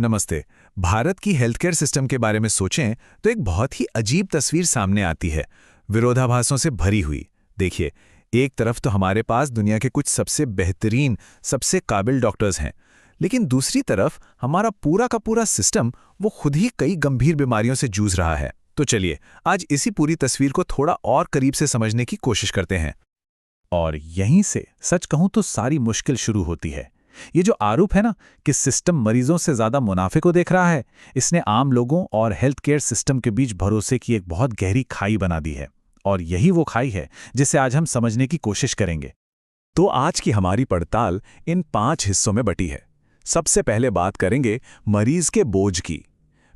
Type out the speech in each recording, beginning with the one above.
नमस्ते। भारत की health care system के बारे में सोचें तो एक बहुत ही अजीब तस्वीर सामने आती है, विरोधाभासों से भरी हुई। देखिए, एक तरफ तो हमारे पास दुनिया के कुछ सबसे बेहतरीन, सबसे काबिल डॉक्टर्स हैं, लेकिन दूसरी तरफ हमारा पूरा का पूरा सिस्टम वो खुद ही कई गंभीर बीमारियों से जूझ रहा है। तो चलिए, आज इसी पूरी तस्वीर को थोड़ा और करीब से समझने की कोशिश करते हैं। और यहीं से सच कहूं तो सारी मुश्किल शुरू होती है। ये जो आरोप है ना कि सिस्टम मरीजों से ज्यादा मुनाफे को देख रहा है, इसने आम लोगों और हेल्थ केयर सिस्टम के बीच भरोसे की एक बहुत गहरी खाई बना दी है। और यही वो खाई है जिसे आज हम समझने की कोशिश करेंगे। तो आज की हमारी पड़ताल इन 5 हिस्सों में बटी है। सबसे पहले बात करेंगे मरीज के बोझ की,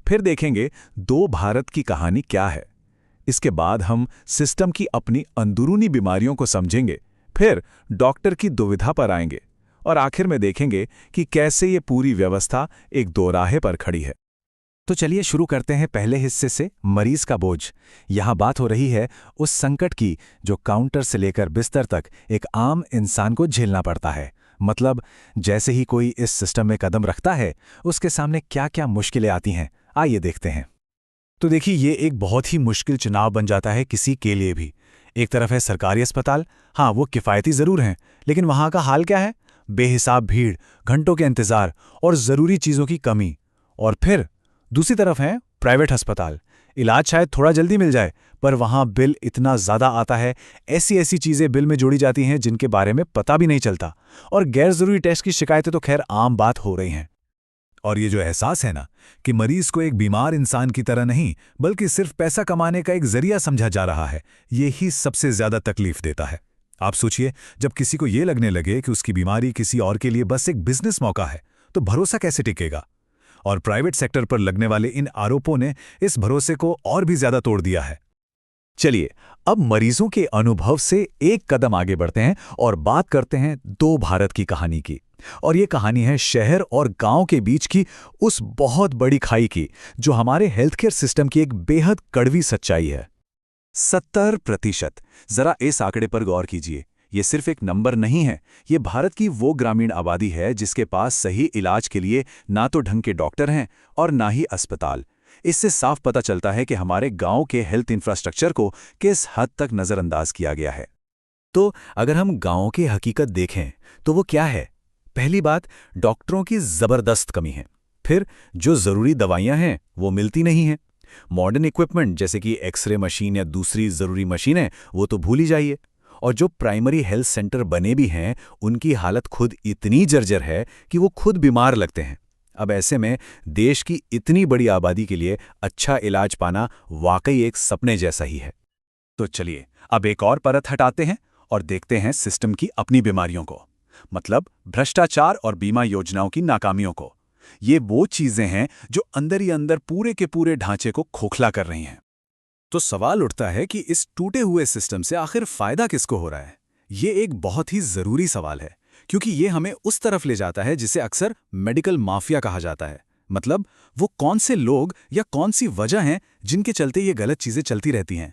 फिर देखेंगे दो भारत की कहानी क्या है। इसके बाद हम सिस्टम की अपनी अंदरूनी बीमारियों को समझेंगे, फिर डॉक्टर की दुविधा पर आएंगे और आखिर में देखेंगे कि कैसे ये पूरी व्यवस्था एक दोराहे पर खड़ी है। तो चलिए शुरू करते हैं पहले हिस्से से, मरीज का बोझ। यहाँ बात हो रही है उस संकट की जो काउंटर से लेकर बिस्तर तक एक आम इंसान को झेलना पड़ता है। मतलब जैसे ही कोई इस सिस्टम में कदम रखता है, उसके सामने क्या क्या मुश्किलें आती हैं, आइए देखते हैं। तो देखिए, ये एक बहुत ही मुश्किल चुनाव बन जाता है किसी के लिए भी। एक तरफ है सरकारी अस्पताल, हाँ वो किफ़ायती ज़रूर हैं, लेकिन वहाँ का हाल क्या है? बेहिसाब भीड़, घंटों के इंतज़ार और ज़रूरी चीज़ों की कमी। और फिर दूसरी तरफ है प्राइवेट अस्पताल। इलाज शायद थोड़ा जल्दी मिल जाए, पर वहाँ बिल इतना ज़्यादा आता है, ऐसी ऐसी चीज़ें बिल में जोड़ी जाती हैं जिनके बारे में पता भी नहीं चलता। और गैर ज़रूरी टेस्ट की शिकायतें तो खैर आम बात हो रही हैं। और ये जो एहसास है ना कि मरीज को एक बीमार इंसान की तरह नहीं, बल्कि सिर्फ पैसा कमाने का एक जरिया समझा जा रहा है, ये ही सबसे ज्यादा तकलीफ देता है। आप सोचिए, जब किसी को ये लगने लगे कि उसकी बीमारी किसी और के लिए बस एक बिजनेस मौका है, तो भरोसा कैसे टिकेगा? और प्राइवेट सेक्टर पर लगने वाले इन आरोपों ने इस भरोसे को और भी ज्यादा तोड़ दिया है। चलिए, अब मरीजों के अनुभव से एक कदम आगे बढ़ते हैं और बात करते हैं दो भारत की कहानी की। और ये कहानी है शहर और गांव के बीच की उस बहुत बड़ी खाई की, जो हमारे हेल्थ केयर सिस्टम की एक बेहद कड़वी सच्चाई है। 70%। जरा इस आंकड़े पर गौर कीजिए। ये सिर्फ एक नंबर नहीं है, ये भारत की वो ग्रामीण आबादी है जिसके पास सही इलाज के लिए ना तो ढंग के डॉक्टर हैं और ना ही अस्पताल। इससे साफ पता चलता है कि हमारे गांव के हेल्थ इंफ्रास्ट्रक्चर को किस हद तक नज़रअंदाज किया गया है। तो अगर हम गांवों की हकीकत देखें तो वो क्या है? पहली बात, डॉक्टरों की जबरदस्त कमी है। फिर जो जरूरी दवाइयां हैं वो मिलती नहीं हैं। मॉडर्न इक्विपमेंट जैसे कि एक्सरे मशीन या दूसरी जरूरी मशीनें, वो तो भूल ही जाइए। और जो प्राइमरी हेल्थ सेंटर बने भी हैं, उनकी हालत खुद इतनी जर्जर है कि वो खुद बीमार लगते हैं। अब ऐसे में देश की इतनी बड़ी आबादी के लिए अच्छा इलाज पाना वाकई एक सपने जैसा ही है। तो चलिए, अब एक और परत हटाते हैं और देखते हैं सिस्टम की अपनी बीमारियों को, मतलब भ्रष्टाचार और बीमा योजनाओं की नाकामियों को। ये वो चीजें हैं जो अंदर ही अंदर पूरे के पूरे ढांचे को खोखला कर रही हैं। तो सवाल उठता है कि इस टूटे हुए सिस्टम से आखिर फायदा किसको हो रहा है? ये एक बहुत ही जरूरी सवाल है, क्योंकि ये हमें उस तरफ ले जाता है जिसे अक्सर मेडिकल माफिया कहा जाता है। मतलब वो कौन से लोग या कौन सी वजह हैं जिनके चलते ये गलत चीजें चलती रहती हैं।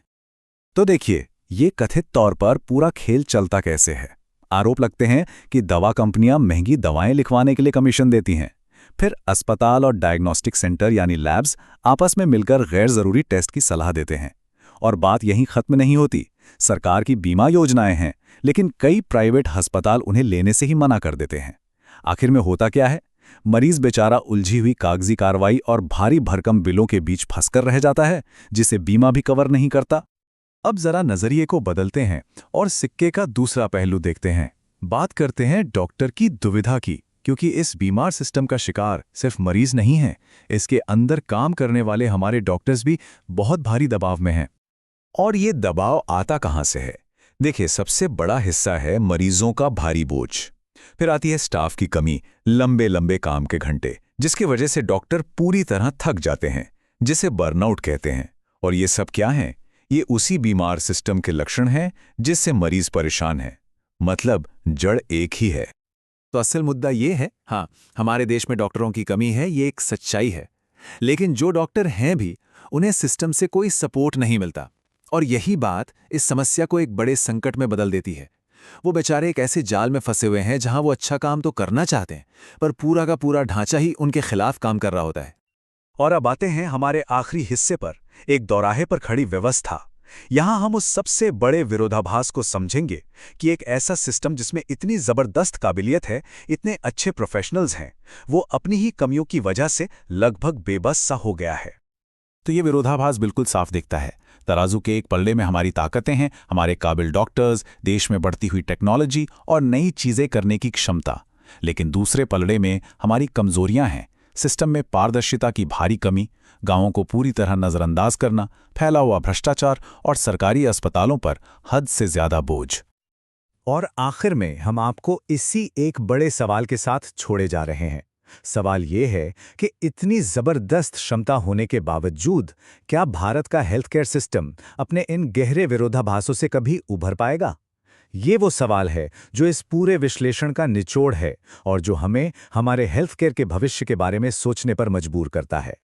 तो देखिए, ये कथित तौर पर पूरा खेल चलता कैसे है। आरोप लगते हैं कि दवा कंपनियां महंगी दवाएं लिखवाने के लिए कमीशन देती हैं। फिर अस्पताल और डायग्नोस्टिक सेंटर यानी लैब्स आपस में मिलकर गैर जरूरी टेस्ट की सलाह देते हैं। और बात यहीं खत्म नहीं होती। सरकार की बीमा योजनाएं हैं, लेकिन कई प्राइवेट अस्पताल उन्हें लेने से ही मना कर देते हैं। आखिर में होता क्या है? मरीज बेचारा उलझी हुई कागजी कार्रवाई और भारी भरकम बिलों के बीच फंसकर रह जाता है, जिसे बीमा भी कवर नहीं करता। अब जरा नजरिए को बदलते हैं और सिक्के का दूसरा पहलू देखते हैं। बात करते हैं डॉक्टर की दुविधा की, क्योंकि इस बीमार सिस्टम का शिकार सिर्फ मरीज नहीं है, इसके अंदर काम करने वाले हमारे डॉक्टर्स भी बहुत भारी दबाव में हैं। और ये दबाव आता कहां से है? देखिए, सबसे बड़ा हिस्सा है मरीजों का भारी बोझ। फिर आती है स्टाफ की कमी, लंबे लंबे काम के घंटे, जिसकी वजह से डॉक्टर पूरी तरह थक जाते हैं, जिसे बर्नआउट कहते हैं। और ये सब क्या है? ये उसी बीमार सिस्टम के लक्षण हैं जिससे मरीज परेशान है। मतलब जड़ एक ही है। तो असल मुद्दा ये है, हाँ, हमारे देश में डॉक्टरों की कमी है, ये एक सच्चाई है। लेकिन जो डॉक्टर हैं भी, उन्हें सिस्टम से कोई सपोर्ट नहीं मिलता। और यही बात इस समस्या को एक बड़े संकट में बदल देती है। वो बेचारे एक ऐसे जाल में फंसे हुए हैं जहां वो अच्छा काम तो करना चाहते हैं, पर पूरा का पूरा ढांचा ही उनके खिलाफ काम कर रहा होता है। और अब आते हैं हमारे आखिरी हिस्से पर, एक दौराहे पर खड़ी व्यवस्था। यहां हम उस सबसे बड़े विरोधाभास को समझेंगे कि एक ऐसा सिस्टम जिसमें इतनी जबरदस्त काबिलियत है, इतने अच्छे प्रोफेशनल्स हैं, वो अपनी ही कमियों की वजह से लगभग बेबस सा हो गया है। तो ये विरोधाभास बिल्कुल साफ दिखता है। तराजू के एक पल्ले में हमारी ताकतें हैं, हमारे काबिल डॉक्टर्स, देश में बढ़ती हुई टेक्नोलॉजी और नई चीजें करने की क्षमता। लेकिन दूसरे पलड़े में हमारी कमजोरियां हैं, सिस्टम में पारदर्शिता की भारी कमी, गांवों को पूरी तरह नजरअंदाज करना, फैला हुआ भ्रष्टाचार और सरकारी अस्पतालों पर हद से ज्यादा बोझ। और आखिर में हम आपको इसी एक बड़े सवाल के साथ छोड़े जा रहे हैं। सवाल ये है कि इतनी जबरदस्त क्षमता होने के बावजूद क्या भारत का हेल्थ केयर सिस्टम अपने इन गहरे विरोधाभासों से कभी उभर पाएगा? ये वो सवाल है जो इस पूरे विश्लेषण का निचोड़ है और जो हमें हमारे हेल्थ केयर के भविष्य के बारे में सोचने पर मजबूर करता है।